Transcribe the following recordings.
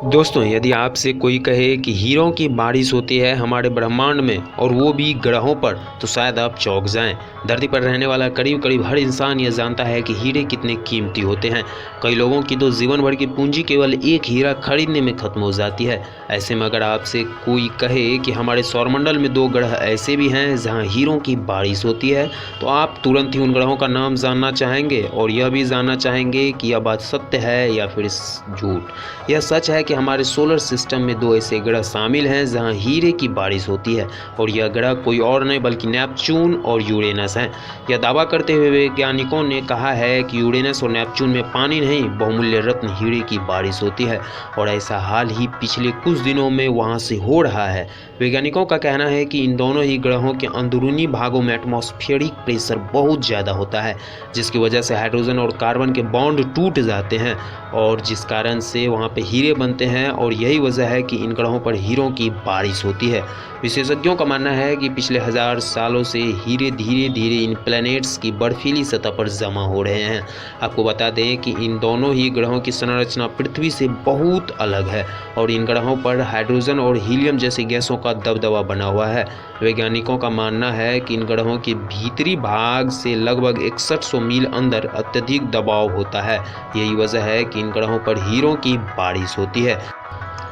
दोस्तों, यदि आपसे कोई कहे कि हीरों की बारिश होती है हमारे ब्रह्मांड में और वो भी ग्रहों पर, तो शायद आप चौंक जाएं। धरती पर रहने वाला करीब करीब हर इंसान यह जानता है कि हीरे कितने कीमती होते हैं। कई लोगों की तो जीवन भर की पूंजी केवल एक हीरा खरीदने में खत्म हो जाती है। ऐसे में अगर आपसे कोई कहे कि हमारे सौरमंडल में 2 ग्रह ऐसे भी हैं जहाँ हीरों की बारिश होती है, तो आप तुरंत ही उन ग्रहों का नाम जानना चाहेंगे और यह भी जानना चाहेंगे कि यह बात सत्य है या फिर झूठ। यह सच है कि हमारे सोलर सिस्टम में 2 ऐसे ग्रह शामिल हैं जहां हीरे की बारिश होती है, और यह ग्रह कोई और नहीं बल्कि नेपच्यून और यूरेनस हैं। यह दावा करते हुए वैज्ञानिकों ने कहा है कि यूरेनस और नेपच्यून में पानी नहीं, बहुमूल्य रत्न हीरे की बारिश होती है, और ऐसा हाल ही पिछले कुछ दिनों में वहां से हो रहा है। वैज्ञानिकों का कहना है कि इन दोनों ही ग्रहों के अंदरूनी भागों में एटमॉस्फेरिक प्रेशर बहुत ज़्यादा होता है, जिसकी वजह से हाइड्रोजन और कार्बन के बॉन्ड टूट जाते हैं और जिस कारण से वहाँ पे हीरे बनते हैं, और यही वजह है कि इन ग्रहों पर हीरों की बारिश होती है। विशेषज्ञों का मानना है कि पिछले 1000 सालों से हीरे धीरे धीरे इन प्लैनेट्स की बर्फीली सतह पर जमा हो रहे हैं। आपको बता दें कि इन दोनों ही ग्रहों की संरचना पृथ्वी से बहुत अलग है और इन ग्रहों पर हाइड्रोजन और हीलियम जैसी गैसों का दबदबा बना हुआ है। वैज्ञानिकों का मानना है कि इन ग्रहों के भीतरी भाग से लगभग 6100 मील अंदर अत्यधिक दबाव होता है। यही वजह है कि इन ग्रहों पर हीरों की बारिश होती है।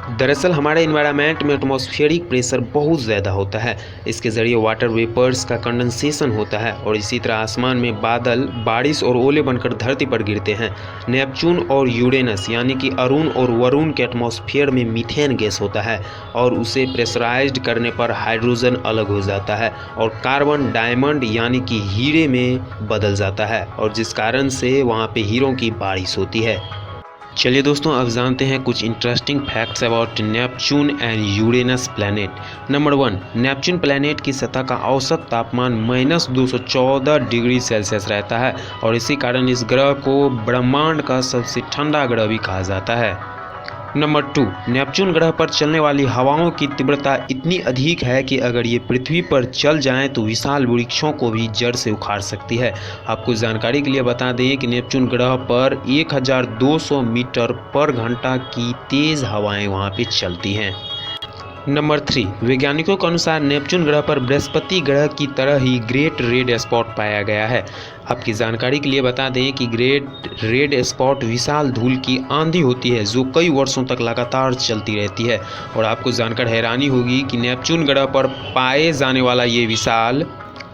दरअसल हमारे एनवायरनमेंट में एटमॉस्फेरिक प्रेशर बहुत ज़्यादा होता है। इसके ज़रिए वाटर वेपर्स का कंडेंसेशन होता है और इसी तरह आसमान में बादल, बारिश और ओले बनकर धरती पर गिरते हैं। नेपच्यून और यूरेनस यानी कि अरुण और वरुण के एटमॉस्फेयर में मीथेन गैस होता है और उसे प्रेशराइज्ड करने पर हाइड्रोजन अलग हो जाता है और कार्बन डायमंड यानी कि हीरे में बदल जाता है, और जिस कारण से वहाँ पे हीरों की बारिश होती है। चलिए दोस्तों, अब जानते हैं कुछ interesting facts about Neptune and Uranus planet. Number 1, Neptune planet की सतह का औसत तापमान -214 डिग्री सेल्सियस रहता है और इसी कारण इस ग्रह को ब्रह्मांड का सबसे ठंडा ग्रह भी कहा जाता है। नंबर 2, नेपच्यून ग्रह पर चलने वाली हवाओं की तीव्रता इतनी अधिक है कि अगर ये पृथ्वी पर चल जाएं तो विशाल वृक्षों को भी जड़ से उखाड़ सकती है। आपको जानकारी के लिए बता दें कि नेपच्यून ग्रह पर 1200 मीटर पर घंटा की तेज हवाएं वहां पे चलती हैं। नंबर 3, वैज्ञानिकों के अनुसार नेपच्यून ग्रह पर बृहस्पति ग्रह की तरह ही ग्रेट रेड स्पॉट पाया गया है। आपकी जानकारी के लिए बता दें कि ग्रेट रेड स्पॉट विशाल धूल की आंधी होती है जो कई वर्षों तक लगातार चलती रहती है, और आपको जानकर हैरानी होगी कि नेपच्यून ग्रह पर पाए जाने वाला ये विशाल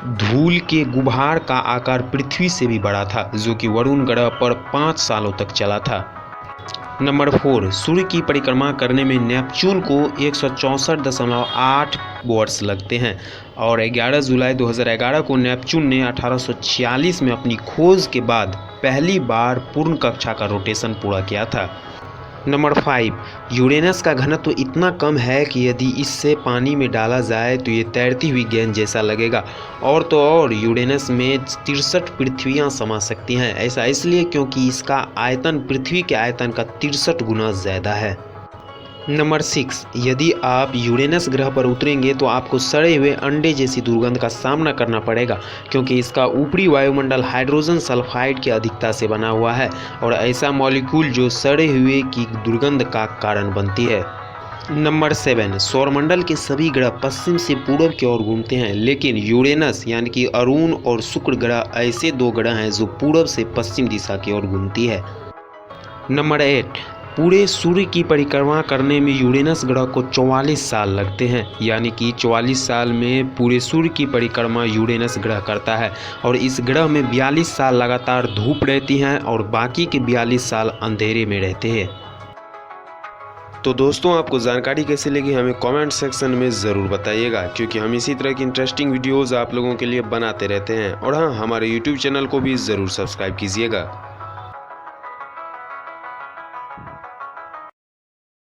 धूल के गुबार का आकार पृथ्वी से भी बड़ा था, जो कि वरुण ग्रह पर 5 सालों तक चला था। नंबर 4, सूर्य की परिक्रमा करने में नेपच्यून को 164.8 वर्ष लगते हैं और 11 जुलाई 2011 को नेपच्यून ने 1846 में अपनी खोज के बाद पहली बार पूर्ण कक्षा का रोटेशन पूरा किया था। नंबर 5, यूरेनस का घनत्व इतना कम है कि यदि इससे पानी में डाला जाए तो ये तैरती हुई गेंद जैसा लगेगा, और तो और यूरेनस में 63 पृथ्वियाँ समा सकती हैं। ऐसा इसलिए क्योंकि इसका आयतन पृथ्वी के आयतन का 63 गुना ज़्यादा है। नंबर 6, यदि आप यूरेनस ग्रह पर उतरेंगे तो आपको सड़े हुए अंडे जैसी दुर्गंध का सामना करना पड़ेगा, क्योंकि इसका ऊपरी वायुमंडल हाइड्रोजन सल्फाइड की अधिकता से बना हुआ है और ऐसा मॉलिक्यूल जो सड़े हुए की दुर्गंध का कारण बनती है। नंबर 7, सौरमंडल के सभी ग्रह पश्चिम से पूर्व की ओर घूमते हैं, लेकिन यूरेनस यानी कि अरुण और शुक्र ग्रह ऐसे 2 ग्रह हैं जो पूर्व से पश्चिम दिशा की ओर घूमती है। नंबर 8, पूरे सूर्य की परिक्रमा करने में यूरेनस ग्रह को 44 साल लगते हैं, यानी कि 44 साल में पूरे सूर्य की परिक्रमा यूरेनस ग्रह करता है, और इस ग्रह में 42 साल लगातार धूप रहती हैं और बाकी के 42 साल अंधेरे में रहते हैं। तो दोस्तों, आपको जानकारी कैसे लगी हमें कमेंट सेक्शन में ज़रूर बताइएगा, क्योंकि हम इसी तरह की इंटरेस्टिंग वीडियोज़ आप लोगों के लिए बनाते रहते हैं। और हाँ, हमारे यूट्यूब चैनल को भी ज़रूर सब्सक्राइब कीजिएगा।